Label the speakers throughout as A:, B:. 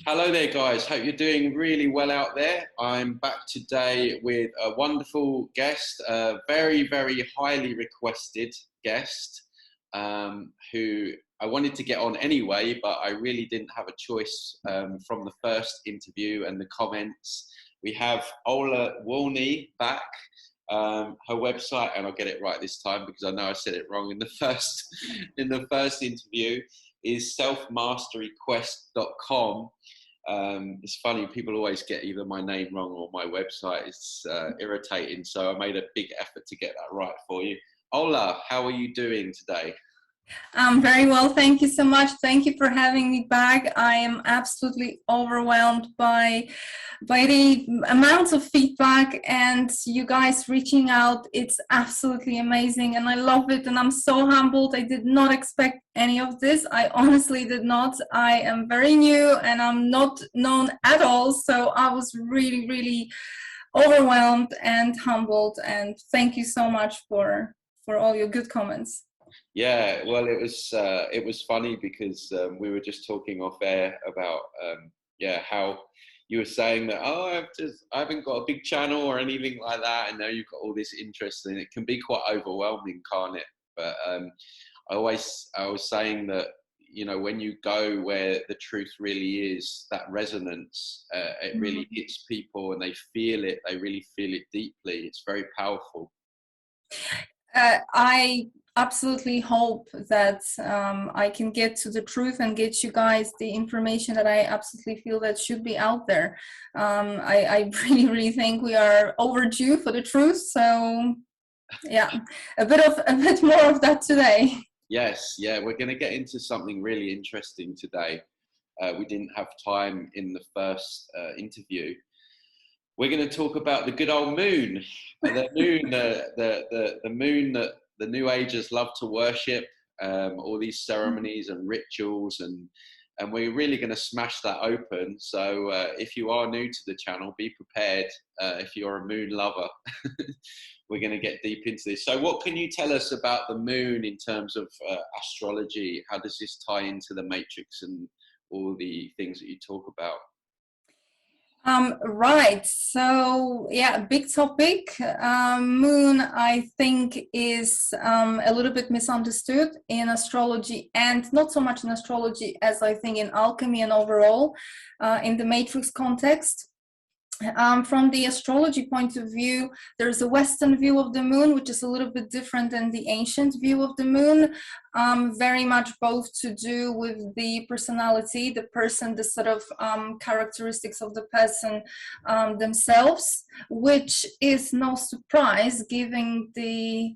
A: Hello there, guys. Hope you're doing really well out there. I'm back today with a wonderful guest, a very, very highly requested guest, who I wanted to get on anyway, but I really didn't have a choice from the first interview and the comments. We have Ola Wolny back. Her website, and I'll get it right this time because I know I said it wrong in the first interview, is selfmasteryquest.com. It's funny, people always get either my name wrong or my website. It's irritating, so I made a big effort to get that right for you. Ola, how are you doing today?
B: Very well, thank you so much. Thank you for having me back. I am absolutely overwhelmed by the amount of feedback and you guys reaching out. It's absolutely amazing and I love it, and I'm so humbled. I did not expect any of this. I honestly did not. I am very new and I'm not known at all, so I was really overwhelmed and humbled, and thank you so much for all your good comments.
A: Yeah, well, it was funny because we were just talking off air about how you were saying that, oh, I haven't got a big channel or anything like that, and now you've got all this interest, and it can be quite overwhelming, can't it? But I was saying that, you know, when you go where the truth really is, that resonance, it really hits people and they feel it. They really feel it deeply. It's very powerful.
B: I absolutely hope that I can get to the truth and get you guys the information that I absolutely feel that should be out there. I really think we are overdue for the truth. So yeah, a bit more of that today.
A: Yes, yeah, we're going to get into something really interesting today. We didn't have time in the first interview. We're going to talk about the good old moon, the moon, the moon that the New Agers love to worship, all these ceremonies and rituals, and we're really going to smash that open. So if you are new to the channel, be prepared. If you're a moon lover, we're going to get deep into this. So what can you tell us about the moon in terms of astrology? How does this tie into the matrix and all the things that you talk about?
B: Right, so yeah, big topic. Moon, I think, is a little bit misunderstood in astrology, and not so much in astrology as I think in alchemy and overall in the matrix context. From the astrology point of view, there's a Western view of the moon, which is a little bit different than the ancient view of the moon. Very much both to do with the personality, the person, the sort of characteristics of the person themselves, which is no surprise given the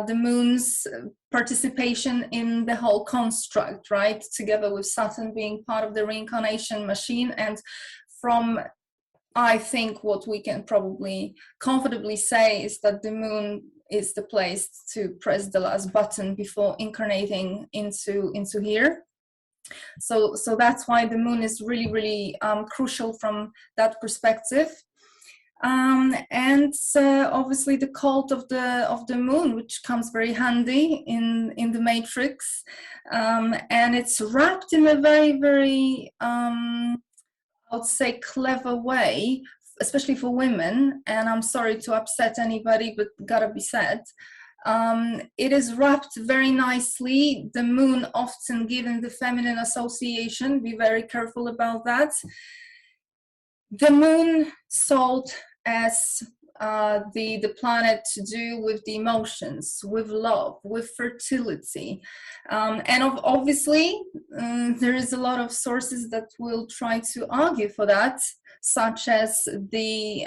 B: moon's participation in the whole construct, right? Together with Saturn being part of the reincarnation machine, and from I think what we can probably comfortably say is that the moon is the place to press the last button before incarnating into here. So that's why the moon is really crucial from that perspective. And obviously the cult of the moon, which comes very handy in the matrix, and it's wrapped in a very I would say clever way, especially for women, and I'm sorry to upset anybody, but gotta be said. It is wrapped very nicely. The moon often given the feminine association, be very careful about that. The moon sold as the planet to do with the emotions, with love, with fertility, and obviously there is a lot of sources that will try to argue for that, such as the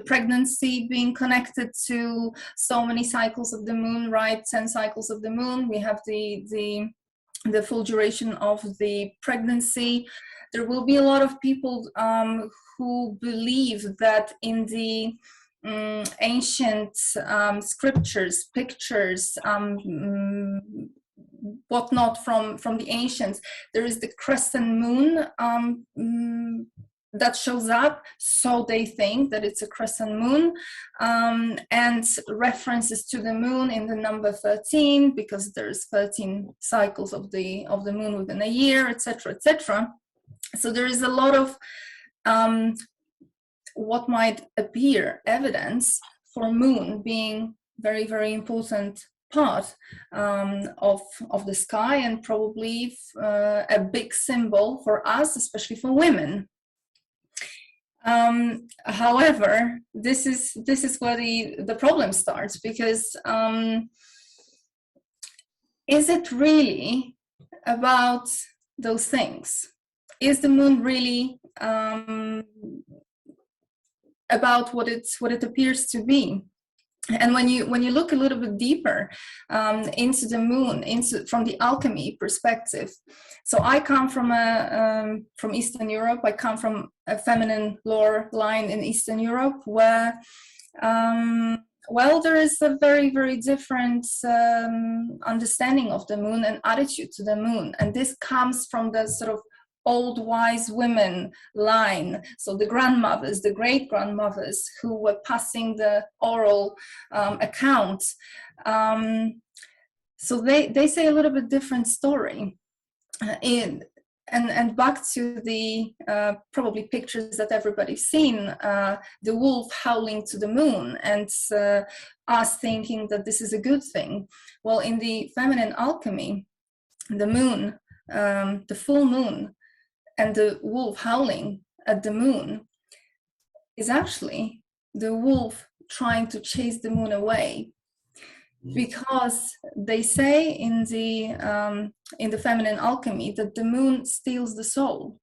B: pregnancy being connected to so many cycles of the moon, right? 10 cycles of the moon. We have the full duration of the pregnancy. There will be a lot of people who believe that in the ancient scriptures, pictures, whatnot from the ancients, there is the crescent moon that shows up, so they think that it's a crescent moon, and references to the moon in the number 13 because there's 13 cycles of the moon within a year, etc., etc. So there is a lot of what might appear evidence for moon being very, very important part of the sky, and probably a big symbol for us, especially for women. However, this is where the problem starts, because is it really about those things? Is the moon really about what it appears to be? And when you look a little bit deeper into the moon, from the alchemy perspective, so I come from Eastern Europe. I come from a feminine lore line in Eastern Europe, where well, there is a very, very different understanding of the moon and attitude to the moon, and this comes from the sort of old wise women line, so the grandmothers, the great grandmothers, who were passing the oral account. So they say a little bit different story. And back to the probably pictures that everybody's seen, the wolf howling to the moon, and us thinking that this is a good thing. Well, in the feminine alchemy, the moon, the full moon, and the wolf howling at the moon is actually the wolf trying to chase the moon away, because they say in the feminine alchemy that the moon steals the soul.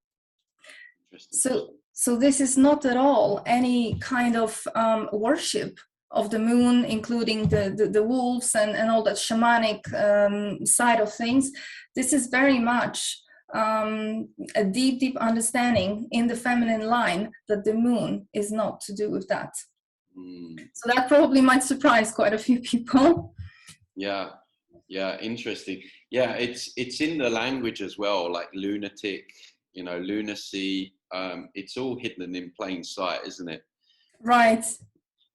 B: So this is not at all any kind of worship of the moon, including the wolves and all that shamanic side of things. This is very much a deep understanding in the feminine line that the moon is not to do with that. So that probably might surprise quite a few people.
A: Yeah, interesting. Yeah, it's in the language as well, like lunatic, lunacy. It's all hidden in plain sight, isn't it?
B: Right.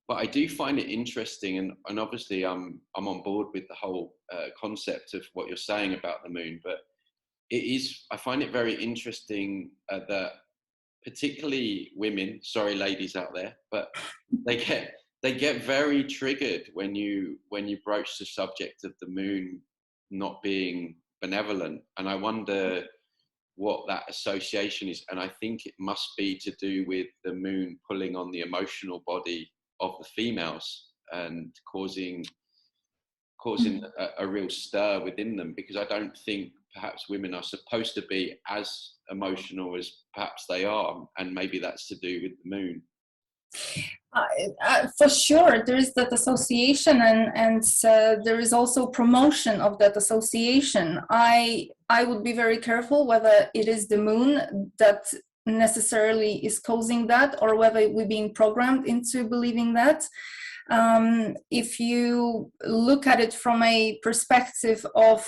A: But I do find it interesting, and obviously I'm on board with the whole concept of what you're saying about the moon, but I find it very interesting that particularly women, sorry ladies out there, but they get very triggered when you broach the subject of the moon not being benevolent. And I wonder what that association is. And I think it must be to do with the moon pulling on the emotional body of the females and causing a real stir within them, because I don't think perhaps women are supposed to be as emotional as perhaps they are, and maybe that's to do with the moon.
B: For sure, there is that association, and there is also promotion of that association. I would be very careful whether it is the moon that necessarily is causing that, or whether we're being programmed into believing that. If you look at it from a perspective of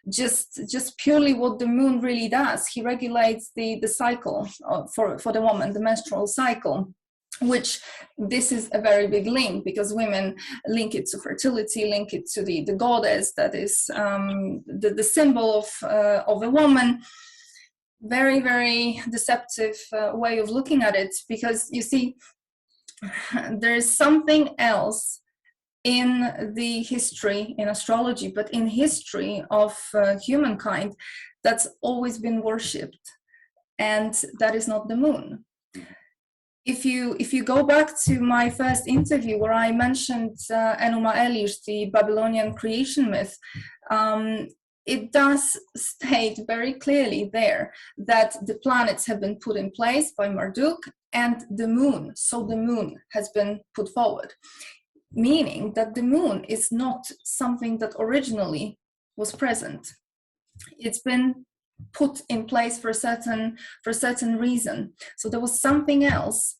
B: just purely what the moon really does, he regulates the cycle for the woman, the menstrual cycle, which this is a very big link, because women link it to fertility, link it to the goddess that is the symbol of a woman. Very, very deceptive way of looking at it, because you see, there is something else in the history, in astrology, but in history of humankind, that's always been worshipped, and that is not the moon. If you go back to my first interview where I mentioned Enuma Elish, the Babylonian creation myth, it does state very clearly there that the planets have been put in place by Marduk, and the moon, so the moon has been put forward, meaning that the moon is not something that originally was present. It's been put in place for a certain reason. So there was something else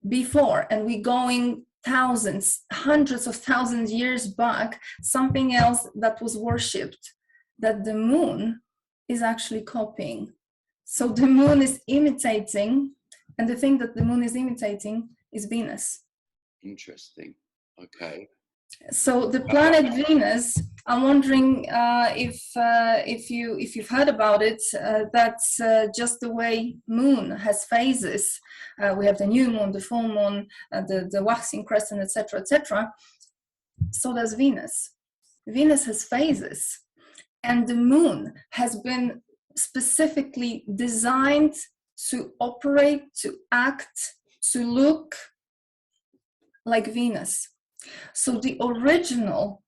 B: before, and we're going thousands, hundreds of thousands years back, something else that was worshipped, that the moon is actually copying. So the moon is imitating, and the thing that the moon is imitating is Venus.
A: Interesting. Okay.
B: So the planet Venus, I'm wondering if you've heard about it. That's just the way Moon has phases. We have the new moon, the full moon, the waxing crescent, etc., etc. So does Venus. Venus has phases, and the Moon has been specifically designed to operate, to act, to look like Venus. So the original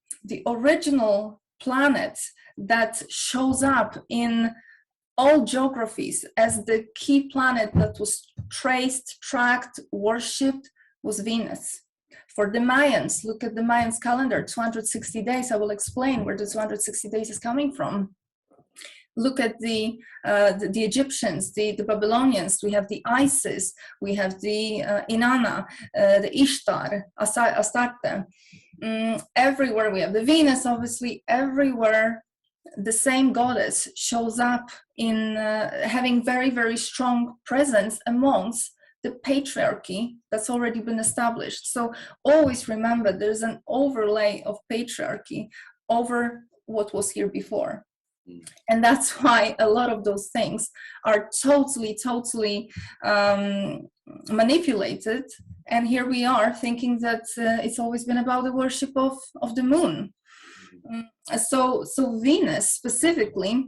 B: planet that shows up in all geographies as the key planet that was traced, tracked, worshipped was Venus. For the Mayans, look at the Mayans calendar, 260 days. I will explain where the 260 days is coming from. Look at the Egyptians, the Babylonians. We have the Isis, we have the Inanna, the Ishtar, Astarte. Everywhere we have the Venus, obviously. Everywhere the same goddess shows up in having very, very strong presence amongst the patriarchy that's already been established. So always remember there's an overlay of patriarchy over what was here before. And that's why a lot of those things are totally manipulated. And here we are thinking that it's always been about the worship of the moon. So Venus specifically,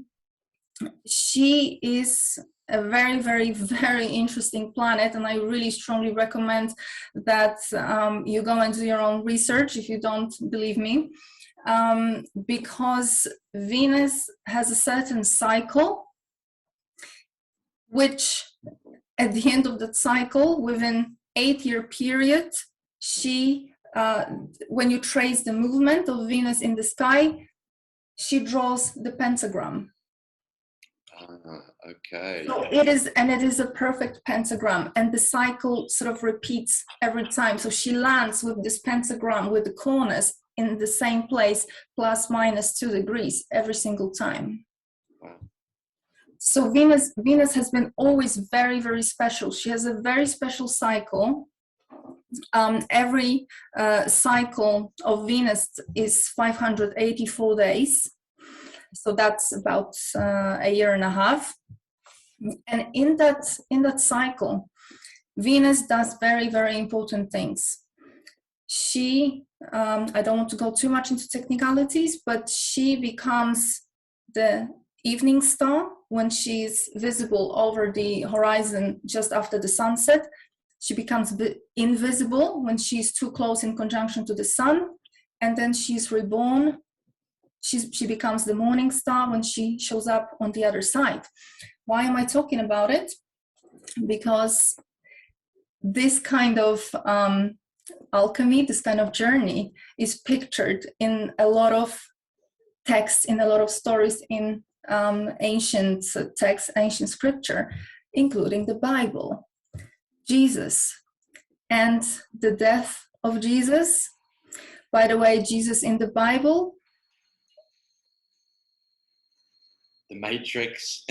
B: she is a very, very, very interesting planet, and I really strongly recommend that you go and do your own research if you don't believe me. Because Venus has a certain cycle, which at the end of that cycle, within 8-year period, she, when you trace the movement of Venus in the sky, she draws the pentagram.
A: Okay.
B: So it is a perfect pentagram, and the cycle sort of repeats every time. So she lands with this pentagram with the corners in the same place, plus minus 2 degrees every single time.
A: Wow.
B: So Venus has been always very, very special. She has a very special cycle. Every cycle of Venus is 584 days. So that's about a year and a half. And in that cycle, Venus does very, very important things. She, I don't want to go too much into technicalities, but she becomes the evening star when she's visible over the horizon just after the sunset. She becomes invisible when she's too close in conjunction to the sun, and then she's reborn. She becomes the morning star when she shows up on the other side. Why am I talking about it? Because this kind of alchemy, this kind of journey is pictured in a lot of texts, in a lot of stories in ancient texts, ancient scripture, including the Bible. Jesus and the death of Jesus. By the way, Jesus in the Bible.
A: The Matrix.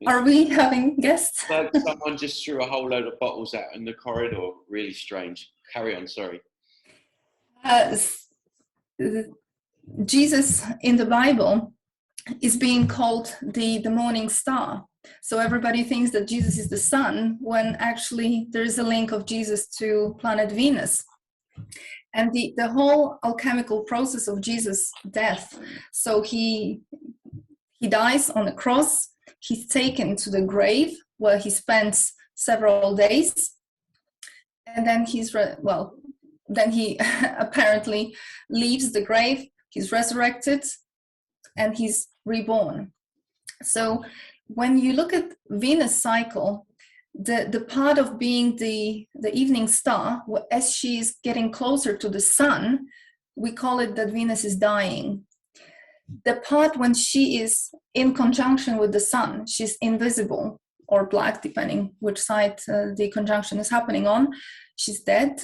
B: Are we having guests?
A: Someone just threw a whole load of bottles out in the corridor. Really strange. Carry on, sorry.
B: Jesus in the Bible is being called the morning star. So everybody thinks that Jesus is the sun, when actually there is a link of Jesus to planet Venus. And the whole alchemical process of Jesus' death. So he dies on a cross. He's taken to the grave where he spends several days. And then then he apparently leaves the grave. He's resurrected and he's reborn. So when you look at Venus cycle, the part of being the evening star, as she's getting closer to the sun, we call it that Venus is dying. The part when she is in conjunction with the sun, she's invisible or black, depending which side the conjunction is happening on, she's dead.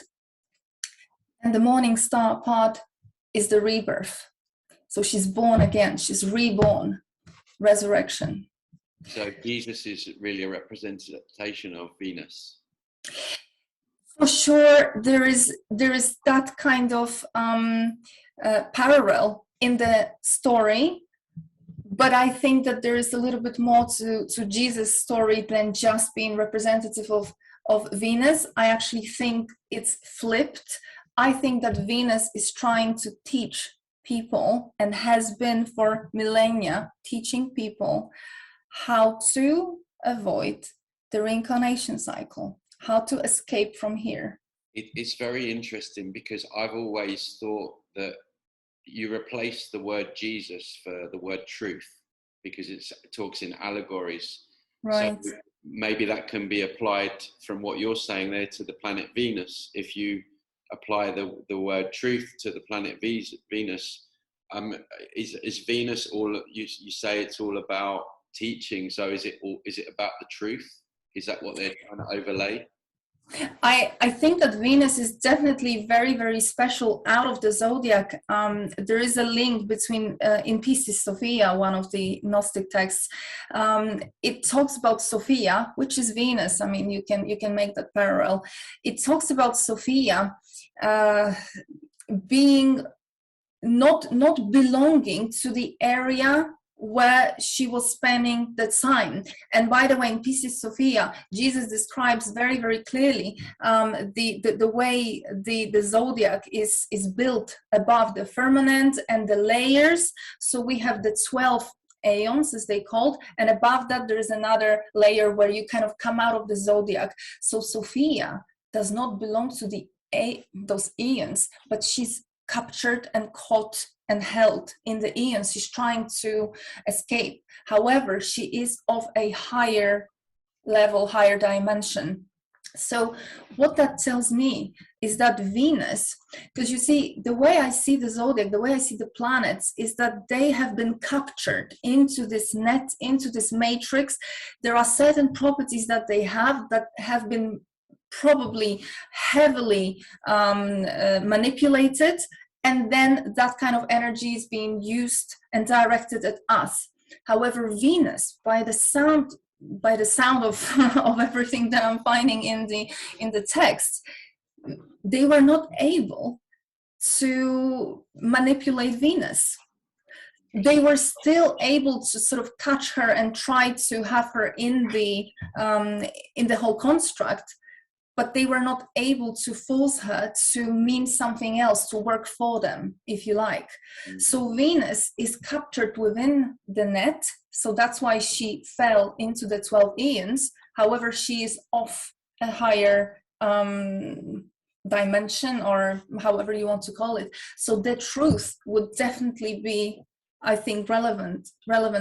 B: And the morning star part is the rebirth. So she's born again, she's reborn, resurrection.
A: So Jesus is really a representation of Venus.
B: For sure, there is that kind of parallel in the story, but I think that there is a little bit more to Jesus' story than just being representative of Venus. I actually think it's flipped. I think that Venus is trying to teach people, and has been for millennia, teaching people how to avoid the reincarnation cycle, how to escape from here.
A: It's very interesting, because I've always thought that you replace the word Jesus for the word truth, because it talks in allegories.
B: Right.
A: So maybe that can be applied from what you're saying there to the planet Venus. If you apply the word truth to the planet Venus, is Venus all, you say it's all about teaching, so is it about the truth? Is that what they're trying to overlay?
B: I think that Venus is definitely very, very special out of the zodiac. There is a link between, in Piscis Sophia, one of the Gnostic texts, it talks about Sophia, which is Venus. I mean, you can make that parallel. It talks about Sophia being not belonging to the area where she was spending the time. And by the way, in Piscis Sophia, Jesus describes very, very clearly the way the zodiac is built above the firmament and the layers. So we have the 12 aeons, as they called, and above that there is another layer where you kind of come out of the zodiac. So Sophia does not belong to those eons, but she's captured and caught and held in the eons. She's trying to escape. However, she is of a higher level, higher dimension. So what that tells me is that Venus, because you see, the way I see the zodiac, the way I see the planets, is that they have been captured into this net, into this matrix. There are certain properties that they have that have been probably heavily manipulated, and then that kind of energy is being used and directed at us. However, Venus, by the sound of of everything that I'm finding in the text, they were not able to manipulate Venus. They were still able to sort of catch her and try to have her in the whole construct, but they were not able to force her to mean something else, to work for them, if you like. Mm-hmm. So Venus is captured within the net, so that's why she fell into the 12 eons. However, she is of a higher dimension, or however you want to call it. So the truth would definitely be, I think, relevant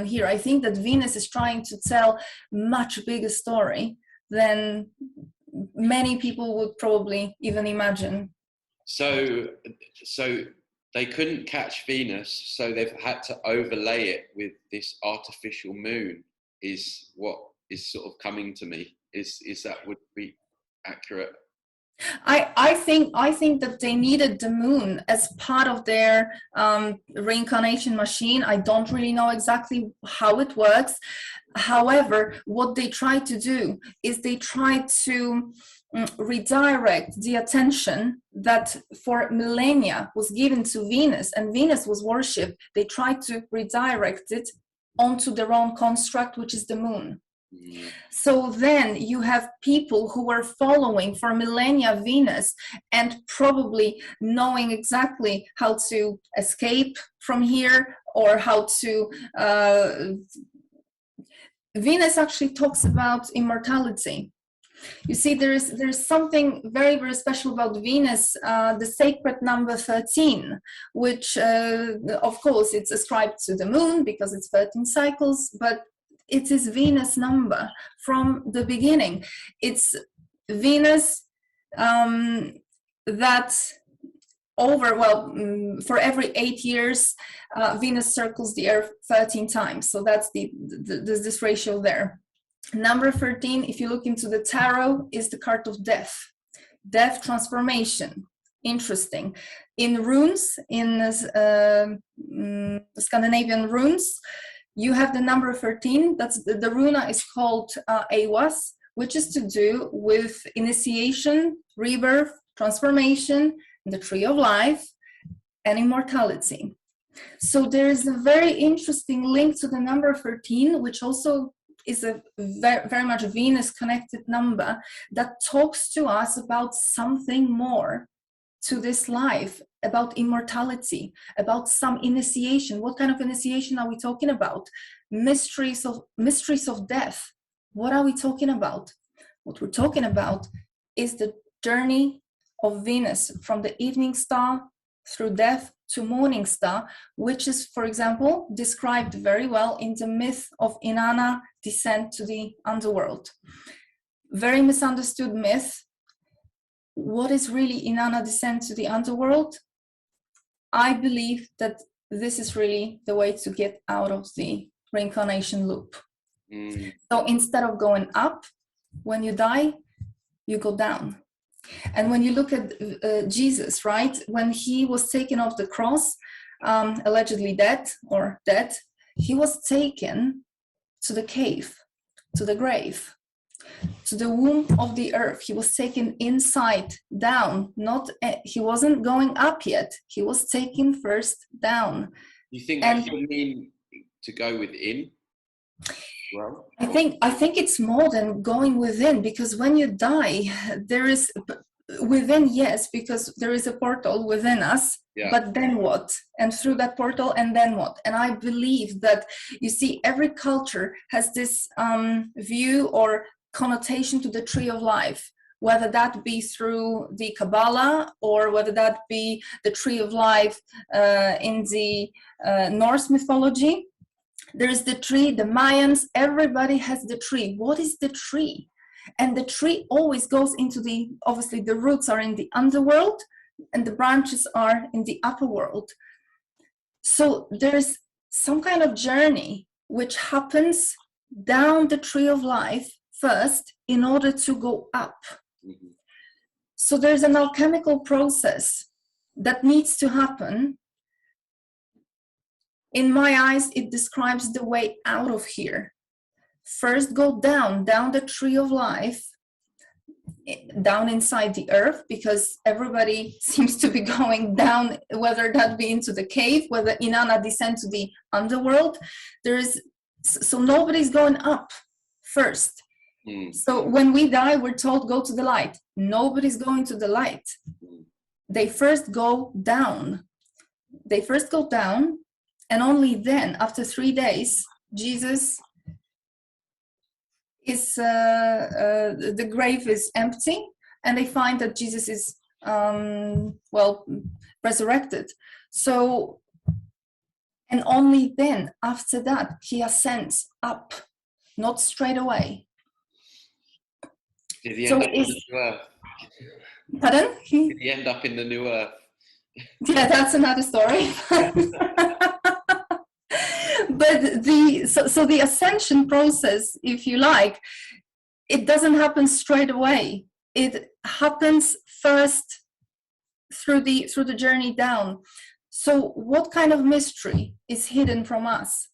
B: here. I think that Venus is trying to tell much bigger story than many people would probably even imagine.
A: So they couldn't catch Venus, so they've had to overlay it with this artificial moon, is what is sort of coming to me. Is that would be accurate?
B: I think that they needed the moon as part of their reincarnation machine. I don't really know exactly how it works. However, what they try to do is they try to redirect the attention that for millennia was given to Venus, and Venus was worshipped. They tried to redirect it onto their own construct, which is the moon. So then you have people who were following for millennia Venus, and probably knowing exactly how to escape from here, or how to Venus actually talks about immortality. You see, there's something very, very special about Venus, the sacred number 13, which of course it's ascribed to the moon because it's 13 cycles, but it is Venus number from the beginning. It's Venus that for every 8 years, Venus circles the Earth 13 times. So that's this ratio there. Number 13, if you look into the tarot, is the card of death, transformation. Interesting. In runes, in Scandinavian runes, you have the number 13. That's the runa is called Awas, which is to do with initiation, rebirth, transformation, the tree of life, and immortality. So there is a very interesting link to the number 13, which also is a very, very much Venus connected number that talks to us about something more to this life, about immortality, about some initiation. What kind of initiation are we talking about? Mysteries of death. What are we talking about? What we're talking about is the journey of Venus from the evening star through death to morning star, which is, for example, described very well in the myth of Inanna descent to the underworld. Very misunderstood myth. What is really Inanna descent to the underworld? I believe that this is really the way to get out of the reincarnation loop. So instead of going up, when you die, you go down. And when you look at Jesus, right, when he was taken off the cross, allegedly dead, he was taken to the cave, to the grave, to the womb of the earth. He was taken inside, down. He wasn't going up yet. He was taken first down.
A: You think that should mean to go within? Well,
B: I think it's more than going within, because when you die, there is within, yes, because there is a portal within us. Yeah. But then what? And through that portal, and then what? And I believe that, you see, every culture has this view or connotation to the tree of life, whether that be through the Kabbalah or whether that be the tree of life in the Norse mythology. There is the tree, the Mayans, everybody has the tree. What is the tree? And the tree always goes into obviously the roots are in the underworld and the branches are in the upper world. So there's some kind of journey which happens down the tree of life first in order to go up. Mm-hmm. So there's an alchemical process that needs to happen. In my eyes, it describes the way out of here. First, go down the tree of life, down inside the earth, because everybody seems to be going down, whether that be into the cave, whether Inanna descend to the underworld. So nobody's going up first. So when we die, we're told go to the light. Nobody's going to the light. They first go down. And only then, after 3 days, Jesus is the grave is empty, and they find that Jesus is resurrected. So, and only then, after that, he ascends up, not straight away.
A: Did he end up in the new earth?
B: Pardon?
A: Did he end up in the new earth?
B: Yeah, that's another story. But the ascension process, if you like, it doesn't happen straight away. It happens first through the journey down. So what kind of mystery is hidden from us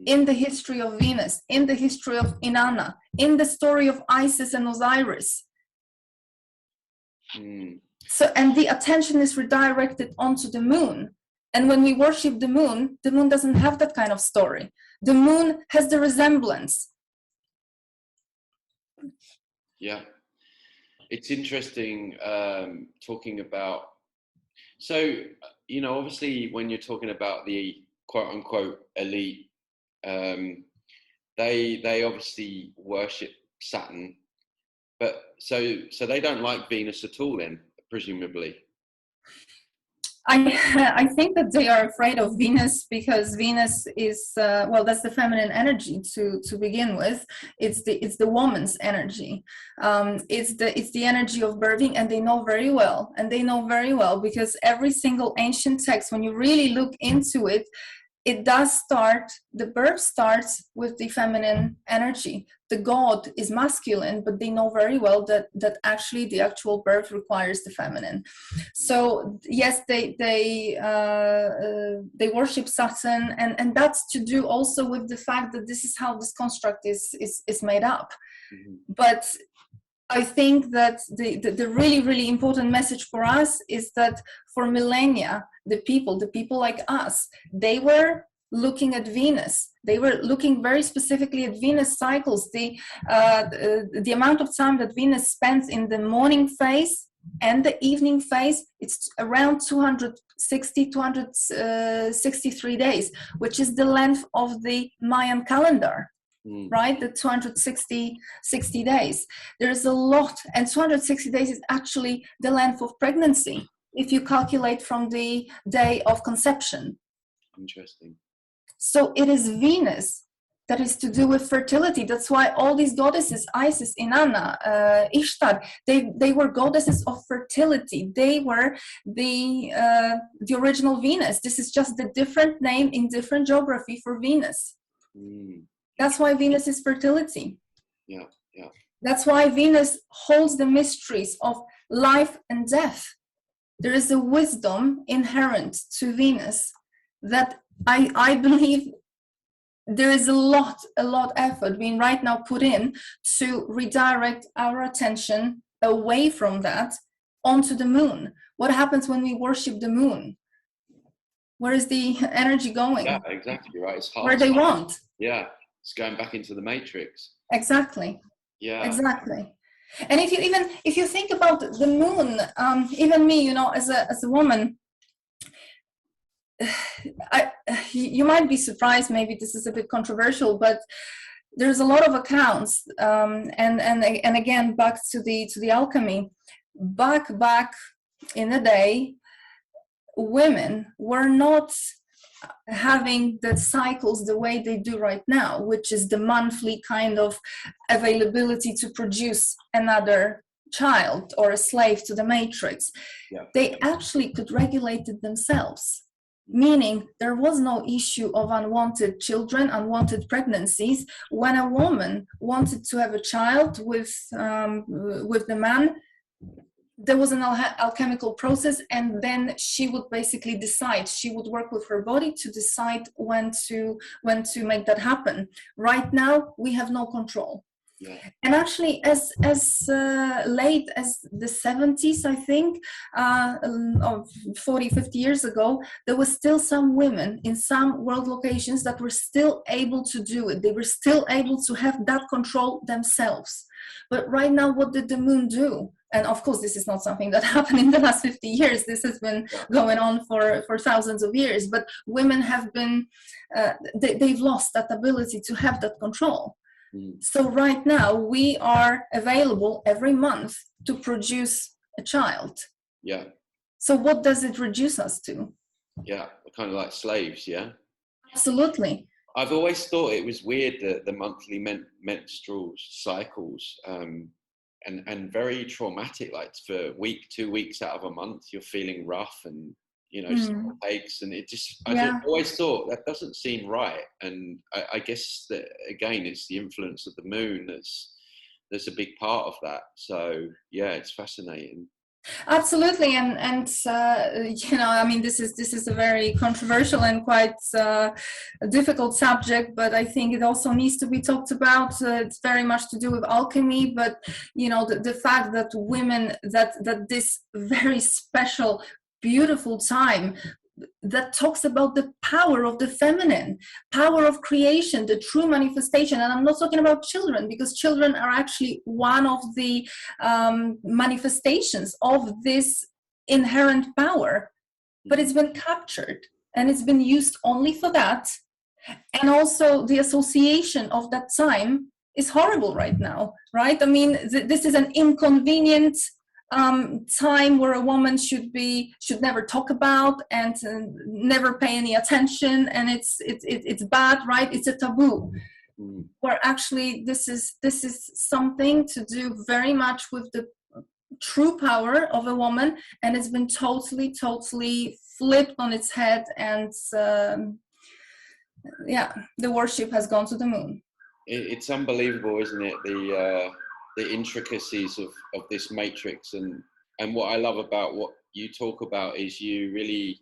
B: in the history of Venus, in the history of Inanna, in the story of Isis and Osiris? So, and the attention is redirected onto the moon. And when we worship the moon doesn't have that kind of story. The moon has the resemblance.
A: Yeah. It's interesting talking about, so, you know, obviously when you're talking about the quote unquote elite, they obviously worship Saturn, but so they don't like Venus at all then, presumably.
B: I think that they are afraid of Venus because Venus is that's the feminine energy to begin with. It's the woman's energy. It's the energy of birthing, and they know very well because every single ancient text, when you really look into it, it does start, the birth starts with the feminine energy. The god is masculine, but they know very well that actually the actual birth requires the feminine. So yes, they worship Saturn, and that's to do also with the fact that this is how this construct is made up. But I think that the really, really important message for us is that for millennia, the people like us, they were looking at Venus. They were looking very specifically at Venus cycles. The amount of time that Venus spends in the morning phase and the evening phase, it's around 263 days, which is the length of the Mayan calendar. Right, the 260 days. There's a lot, and 260 days is actually the length of pregnancy if you calculate from the day of conception.
A: Interesting.
B: So it is Venus that is to do with fertility. That's why all these goddesses, Isis, Inanna, Ishtar, they were goddesses of fertility. They were the original Venus. This is just the different name in different geography for Venus. That's why Venus is fertility.
A: Yeah.
B: That's why Venus holds the mysteries of life and death. There is a wisdom inherent to Venus that I believe there is a lot effort being right now put in to redirect our attention away from that onto the moon. What happens when we worship the moon? Where is the energy going?
A: Yeah, exactly right. It's hard.
B: Where they want.
A: Yeah. It's going back into the matrix.
B: Exactly.
A: Yeah.
B: Exactly. And if you think about the moon, even me, as a woman, you might be surprised. Maybe this is a bit controversial, but there's a lot of accounts, and again back to the alchemy. Back in the day, women were not having the cycles the way they do right now, which is the monthly kind of availability to produce another child or a slave to the matrix.
A: Yeah.
B: They actually could regulate it themselves, meaning there was no issue of unwanted children, unwanted pregnancies. When a woman wanted to have a child with the man, there was an alchemical process, and then she would basically decide. She would work with her body to decide when to make that happen. Right now, we have no control.
A: Yeah.
B: And actually, as late as the 70s, I think, of 40, 50 years ago, there was still some women in some world locations that were still able to do it. They were still able to have that control themselves. But right now, what did the moon do? And of course, this is not something that happened in the last 50 years. This has been going on for thousands of years. But women have been, they've lost that ability to have that control. So right now, we are available every month to produce a child.
A: Yeah.
B: So what does it reduce us to?
A: Yeah, kind of like slaves, yeah?
B: Absolutely.
A: I've always thought it was weird that the monthly menstrual cycles, and very traumatic, like for 2 weeks out of a month, you're feeling rough and, stomach aches, and it just, I always thought that doesn't seem right. And I guess that, again, it's the influence of the moon that's a big part of that. So yeah, it's fascinating.
B: Absolutely, and I mean, this is a very controversial and quite difficult subject, but I think it also needs to be talked about. It's very much to do with alchemy, but the fact that women, that this very special, beautiful time that talks about the power of the feminine, power of creation, the true manifestation. And I'm not talking about children, because children are actually one of the manifestations of this inherent power, but it's been captured and it's been used only for that. And also the association of that time is horrible right now, right? I mean, this is an inconvenient time where a woman should never talk about and never pay any attention, and it's bad, right? It's a taboo. Where actually this is something to do very much with the true power of a woman, and it's been totally flipped on its head, and yeah, the worship has gone to the moon.
A: It's unbelievable, isn't it? The intricacies of this matrix, and what I love about what you talk about is you really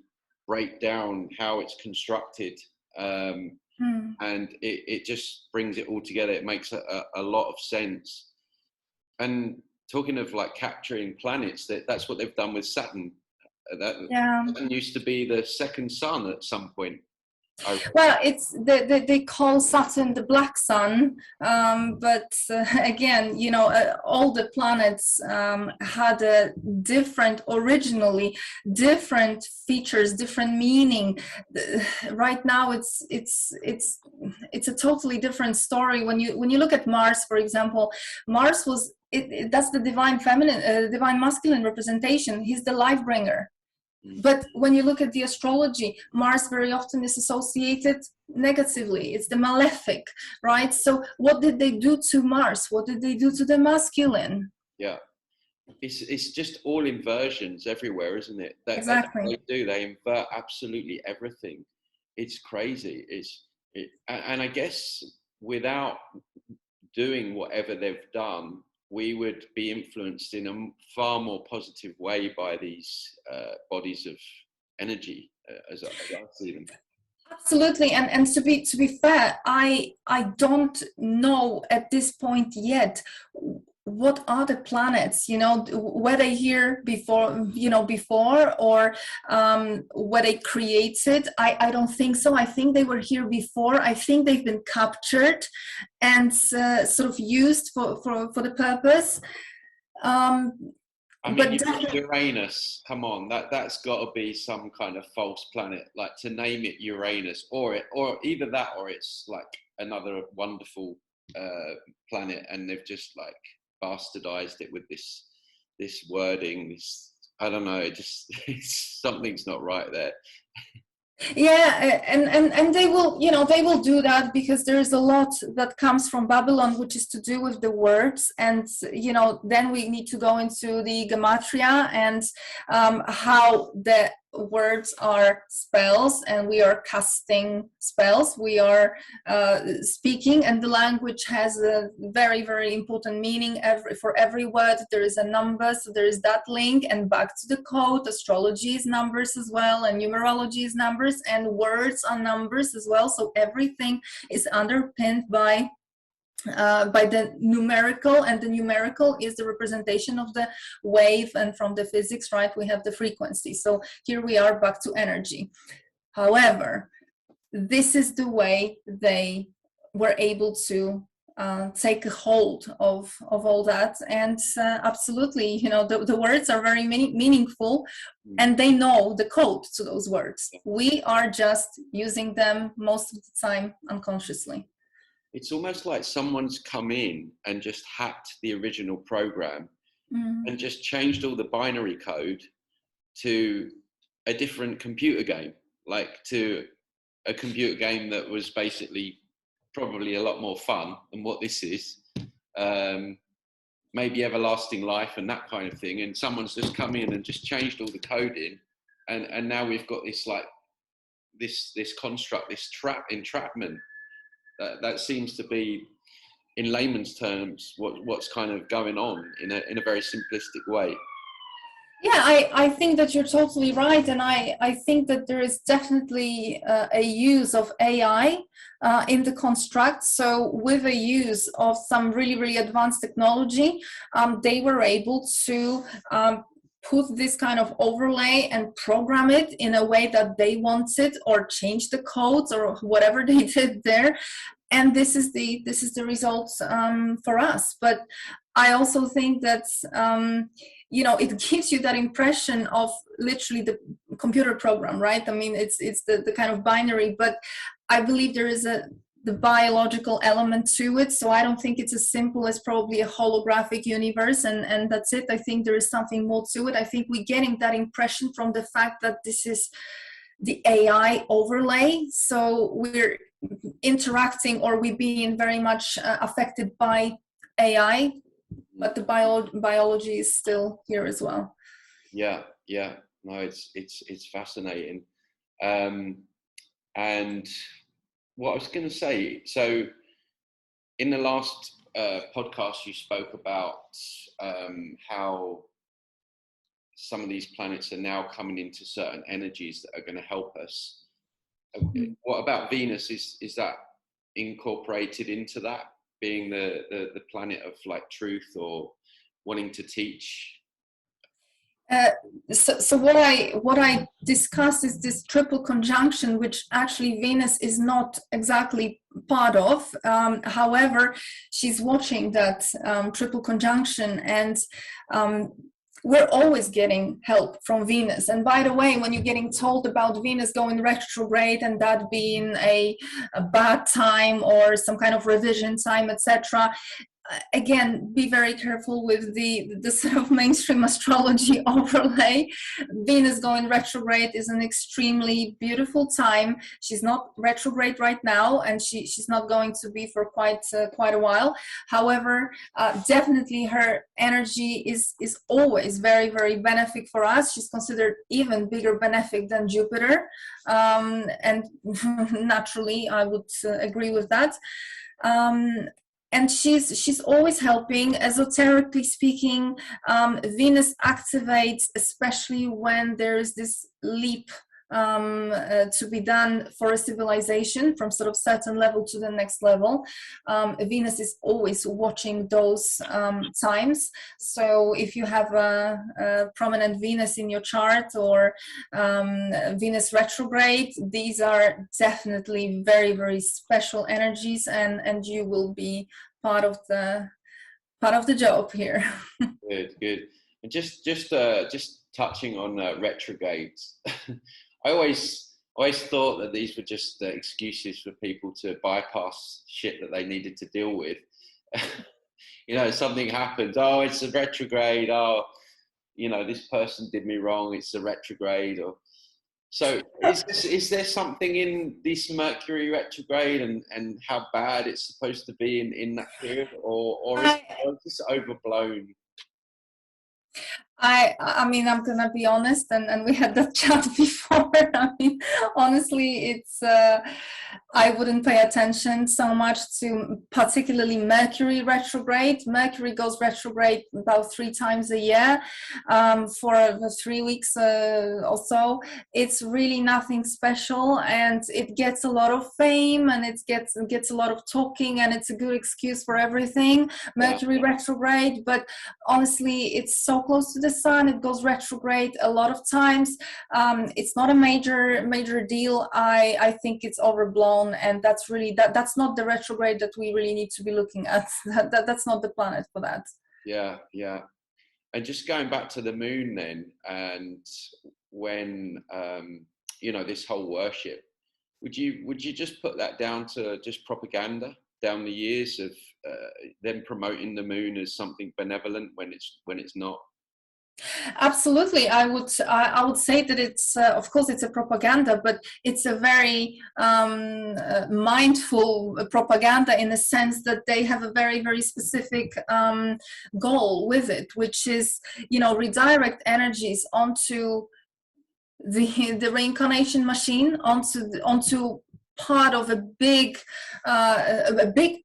A: break down how it's constructed, and it just brings it all together. It makes a lot of sense. And talking of like capturing planets, that's what they've done with Saturn. Saturn used to be the second sun at some point.
B: Well, it's they call Saturn the black sun, but again, you know, all the planets had a originally different features, different meaning. Right now, it's a totally different story. When you look at Mars, for example, Mars was that's the divine feminine, divine masculine representation. He's the life bringer. But when you look at the astrology, Mars very often is associated negatively. It's the malefic, right? So what did they do to Mars? What did they do to the masculine?
A: Yeah. It's just all inversions everywhere, isn't it?
B: Exactly.
A: They invert absolutely everything. It's crazy. And I guess without doing whatever they've done, we would be influenced in a far more positive way by these bodies of energy, as I see them.
B: Absolutely, and to be fair, I don't know at this point yet what are the planets, you know, were they here before, you know, before, or were they created? I don't think so. I think they were here before. I think they've been captured and sort of used for the purpose.
A: I mean, Uranus, come on, that's got to be some kind of false planet, like to name it Uranus, or either that, or it's like another wonderful planet, and they've just like bastardized it with this wording. I don't know, something's not right there.
B: Yeah, and they will, you know, they will do that because there is a lot that comes from Babylon, which is to do with the words, and you know, then we need to go into the gematria and how the words are spells, and we are casting spells, we are speaking, and the language has a very, very important meaning. For every word there is a number, so there is that link, and back to the code. Astrology is numbers as well, and numerology is numbers, and words are numbers as well, so everything is underpinned by the numerical, and the numerical is the representation of the wave, and from the physics, right, we have the frequency. So here we are back to energy. However, this is the way they were able to take a hold of all that, and absolutely, you know, the words are very meaningful, and they know the code to those words. We are just using them most of the time unconsciously.
A: It's almost like someone's come in and just hacked the original program and just changed all the binary code to a different computer game, like to a computer game that was basically probably a lot more fun than what this is. Maybe everlasting life and that kind of thing. And someone's just come in and just changed all the coding. And now we've got this like this construct, this entrapment. That seems to be, in layman's terms, what's kind of going on in a very simplistic way.
B: Yeah, I think that you're totally right, and I think that there is definitely a use of AI in the construct. So with a use of some really, really advanced technology, they were able to put this kind of overlay and program it in a way that they wanted, or change the codes or whatever they did there. And this is the result for us. But I also think that you know, it gives you that impression of literally the computer program, right? I mean, it's the kind of binary, but I believe there is the biological element to it. So I don't think it's as simple as probably a holographic universe and that's it. I think there is something more to it. I think we're getting that impression from the fact that this is the AI overlay. So we're interacting, or we're being very much affected by AI, but the biology is still here as well.
A: Yeah, no, it's fascinating. And what I was going to say, so in the last podcast, you spoke about how some of these planets are now coming into certain energies that are going to help us. What about Venus? Is that incorporated into that, being the planet of like truth or wanting to teach?
B: So what I discussed is this triple conjunction, which actually Venus is not exactly part of. However, she's watching that triple conjunction, and we're always getting help from Venus. And by the way, when you're getting told about Venus going retrograde and that being a bad time or some kind of revision time, etc., again, be very careful with the sort of mainstream astrology overlay. Venus going retrograde is an extremely beautiful time. She's not retrograde right now, and she's not going to be for quite a while. However, definitely her energy is always very, very benefic for us. She's considered even bigger benefic than Jupiter, and naturally I would agree with that. And she's always helping. Esoterically speaking, Venus activates, especially when there's this leap to be done for a civilization from sort of certain level to the next level. Venus is always watching those times. So if you have a prominent Venus in your chart or Venus retrograde, these are definitely very, very special energies, and you will be part of the job here.
A: Good. And just touching on retrogrades. I always thought that these were just excuses for people to bypass shit that they needed to deal with. You know, something happened. Oh, it's a retrograde. Oh, you know, this person did me wrong. It's a retrograde. Or so. Is there something in this Mercury retrograde and how bad it's supposed to be in that period, or is this overblown?
B: I mean, I'm gonna be honest, and we had that chat before. I mean, honestly, it's I wouldn't pay attention so much to particularly Mercury retrograde. Mercury goes retrograde about 3 times a year for 3 weeks or so. It's really nothing special, and it gets a lot of fame, and it gets a lot of talking, and it's a good excuse for everything. Mercury retrograde, but honestly, it's so close to the sun. It goes retrograde a lot of times. It's not a major deal. I think it's overblown, and that's really that's not the retrograde that we really need to be looking at. That's not the planet for that.
A: Yeah. And just going back to the moon then, and when you know, this whole worship, would you just put that down to just propaganda down the years of them promoting the moon as something benevolent when it's not?
B: Absolutely, I would say that it's of course it's a propaganda, but it's a very mindful propaganda, in the sense that they have a very, very specific goal with it, which is, you know, redirect energies onto the reincarnation machine, onto part of a big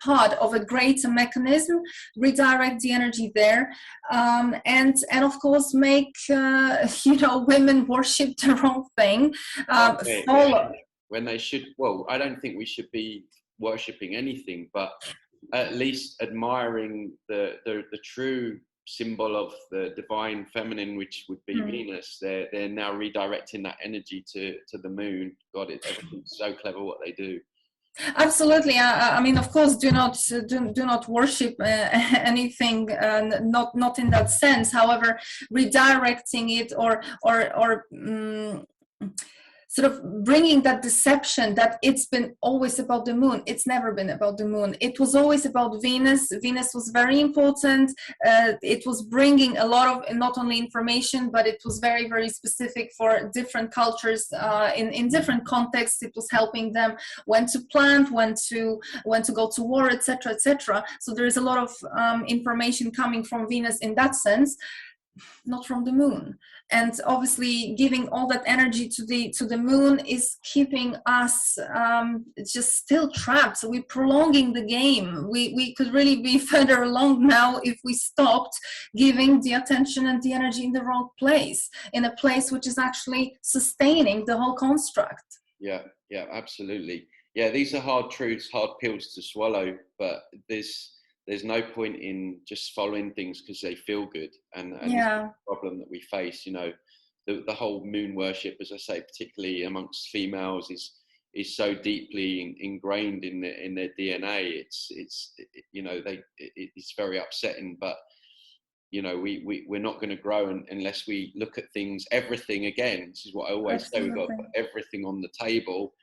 B: part of a greater mechanism, redirect the energy there, and of course make you know, women worship the wrong thing, follow
A: when they should. Well, I don't think we should be worshipping anything, but at least admiring the true symbol of the divine feminine, which would be Venus. They're now redirecting that energy to the moon. God, everything's so clever what they do.
B: Absolutely. I mean, of course, do not worship anything, not in that sense. However, redirecting it or sort of bringing that deception that it's been always about the moon. It's never been about the moon. It was always about Venus. Venus was very important. It was bringing a lot of not only information, but it was very, very specific for different cultures in different contexts. It was helping them when to plant, when to go to war, etc., etc. So there is a lot of information coming from Venus in that sense. not from the moon. And obviously giving all that energy to the moon is keeping us just still trapped. So we're prolonging the game. We could really be further along now if we stopped giving the attention and the energy in the wrong place, in a place which is actually sustaining the whole construct.
A: Yeah, yeah, absolutely. Yeah, these are hard truths, hard pills to swallow, but there's no point in just following things because they feel good. And this is the problem that we face, you know, the whole moon worship, as I say, particularly amongst females, is so deeply ingrained in their DNA. It's you know, it's very upsetting, but you know, we're not going to grow unless we look at things, everything again. This is what I always say, we've got to put everything on the table,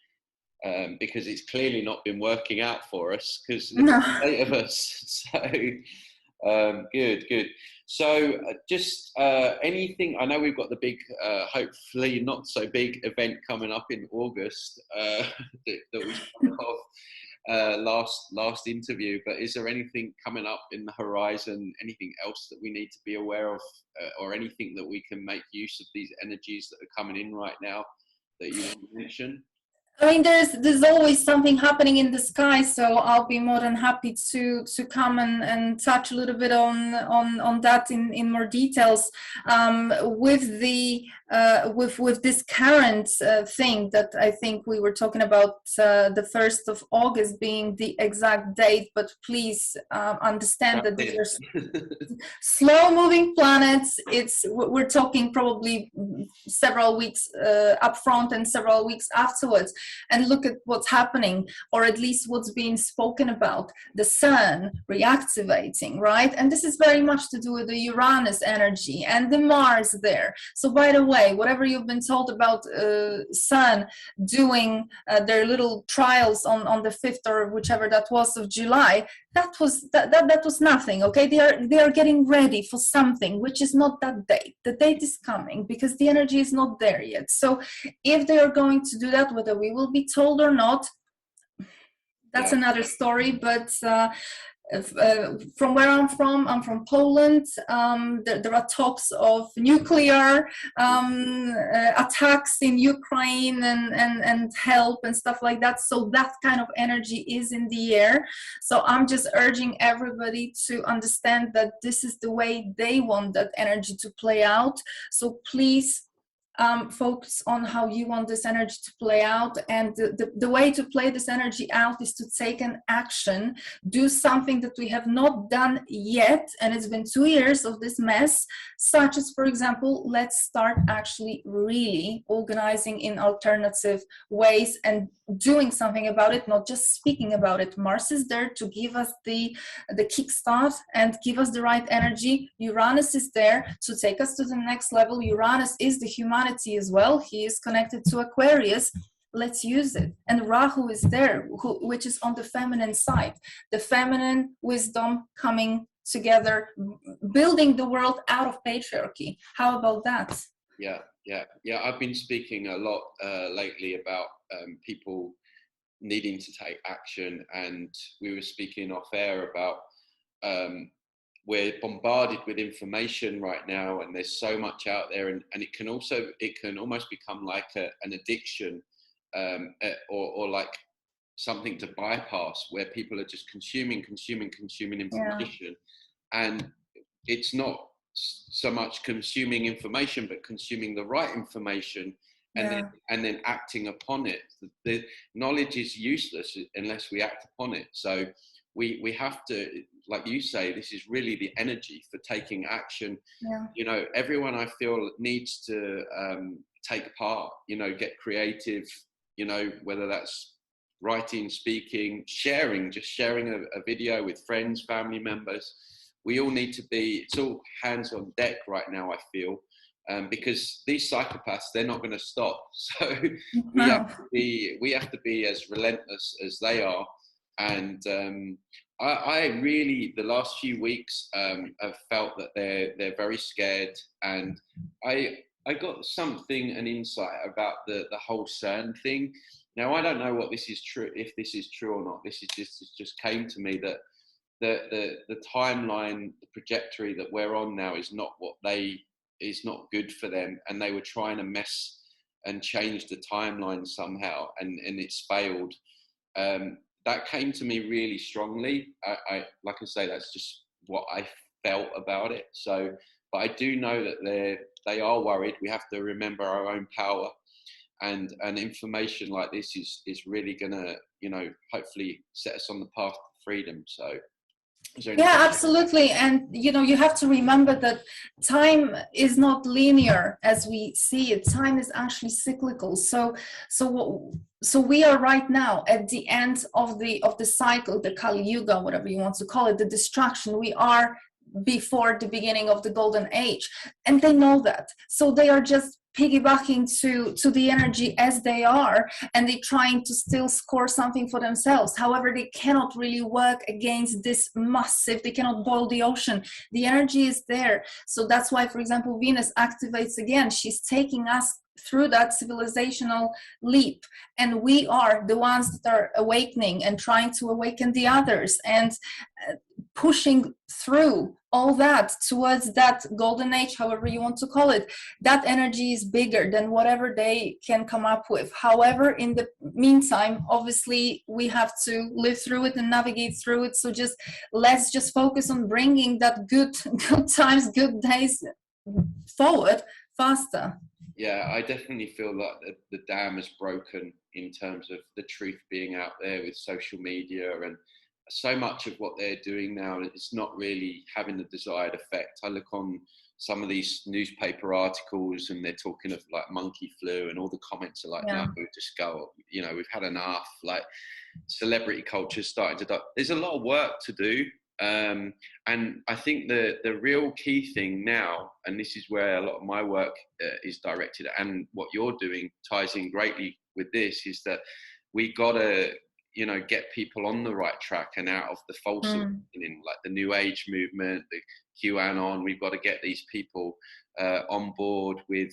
A: because it's clearly not been working out for us, because look at the state of us. So good. So just anything, I know we've got the big, hopefully not so big event coming up in August, that we started off last interview, but is there anything coming up in the horizon, anything else that we need to be aware of, or anything that we can make use of these energies that are coming in right now that you want to mention?
B: I mean, there's always something happening in the sky, so I'll be more than happy to come and touch a little bit on that in more details. With the with this current thing that I think we were talking about, the 1st of August being the exact date, but please understand that these are slow moving planets. We're talking probably several weeks up front and several weeks afterwards. And look at what's happening, or at least what's being spoken about. The sun reactivating, right? And this is very much to do with the Uranus energy and the Mars there. So by the way, whatever you've been told about sun doing their little trials on the 5th or whichever that was of July, that was nothing. Okay, they are getting ready for something which is not that date. The date is coming because the energy is not there yet. So if they are going to do that, whether we will be told or not, that's another story. But from where I'm from Poland. There are talks of nuclear attacks in Ukraine and help and stuff like that. So that kind of energy is in the air. So I'm just urging everybody to understand that this is the way they want that energy to play out. So please focus on how you want this energy to play out, and the way to play this energy out is to take an action, do something that we have not done yet, and it's been 2 years of this mess, such as, for example, let's start actually really organizing in alternative ways and doing something about it, not just speaking about it. Mars is there to give us the kickstart and give us the right energy. Uranus is there to take us to the next level. Uranus is the humanity as well. He is connected to Aquarius. Let's use it. And Rahu is there, which is on the feminine side. The feminine wisdom coming together, building the world out of patriarchy. How about that?
A: Yeah. I've been speaking a lot lately about people needing to take action, and we were speaking off air about we're bombarded with information right now, and there's so much out there, and it can almost become like an addiction, or like something to bypass, where people are just consuming information, and it's not so much consuming information, but consuming the right information, and then acting upon it. The knowledge is useless unless we act upon it. So we have to, like you say, this is really the energy for taking action. You know, everyone, I feel, needs to take part, you know, get creative, you know, whether that's writing, speaking, sharing a video with friends, family members. We all need to be, it's all hands on deck right now, I feel, because these psychopaths, they're not going to stop. So we have to be as relentless as they are. And I really, the last few weeks, have felt that they're very scared. And I got something, an insight about the whole CERN thing. Now, I don't know what this is true, if this is true or not. This just came to me that the timeline, the trajectory that we're on now is not good for them, and they were trying to mess and change the timeline somehow, and it's failed. That came to me really strongly. I like I say, that's just what I felt about it. So, but I do know that they are worried. We have to remember our own power, and information like this is really gonna, hopefully set us on the path to freedom. So.
B: Yeah, absolutely. And you have to remember that time is not linear as we see it. Time is actually cyclical. So we are right now at the end of the cycle, the Kali Yuga, whatever you want to call it, the destruction. We are before the beginning of the golden age, and they know that. So they are just piggybacking to the energy as they are, and they're trying to still score something for themselves. However, they cannot really work against this massive, they cannot boil the ocean. The energy is there. So that's why, for example, Venus activates again. She's taking us through that civilizational leap, and we are the ones that are awakening and trying to awaken the others, and pushing through all that towards that golden age, however you want to call it. That energy is bigger than whatever they can come up with. However, in the meantime, obviously we have to live through it and navigate through it. So let's just focus on bringing that good times, good days forward faster.
A: Yeah, I definitely feel like the dam is broken in terms of the truth being out there with social media, and so much of what they're doing now, it's not really having the desired effect. I look on some of these newspaper articles and they're talking of like monkey flu, and all the comments are like, no, just go, we've had enough. Like, celebrity culture is starting to die. There's a lot of work to do. And I think the real key thing now, and this is where a lot of my work is directed, and what you're doing ties in greatly with this, is that we gotta get people on the right track and out of the false awakening, like the New Age movement, the QAnon. We've got to get these people on board with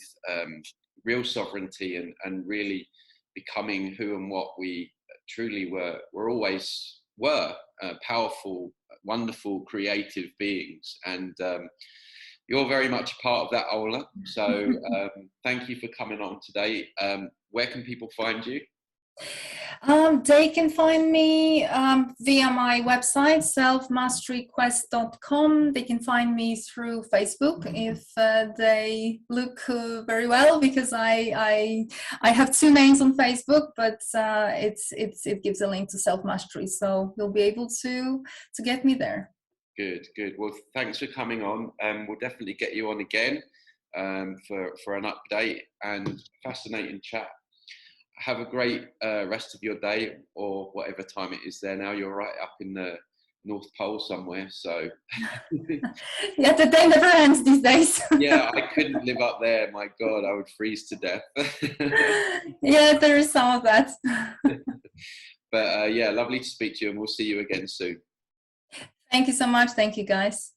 A: real sovereignty, and really becoming who and what we truly were always were, powerful, wonderful, creative beings. And you're very much part of that, Ola. So thank you for coming on today. Where can people find you?
B: They can find me via my website, selfmasteryquest.com. They can find me through Facebook if they look very well, because I have two names on Facebook, but it gives a link to Self-Mastery, so you'll be able to get me there.
A: Good. Well, thanks for coming on. We'll definitely get you on again for an update, and fascinating chat. Have a great rest of your day, or whatever time it is there now. You're right up in the North Pole somewhere, so
B: yeah, the day never ends these days.
A: Yeah, I couldn't live up there. My God, I would freeze to death.
B: Yeah, there is some of that.
A: But yeah, lovely to speak to you, and we'll see you again soon.
B: Thank you so much. Thank you, guys.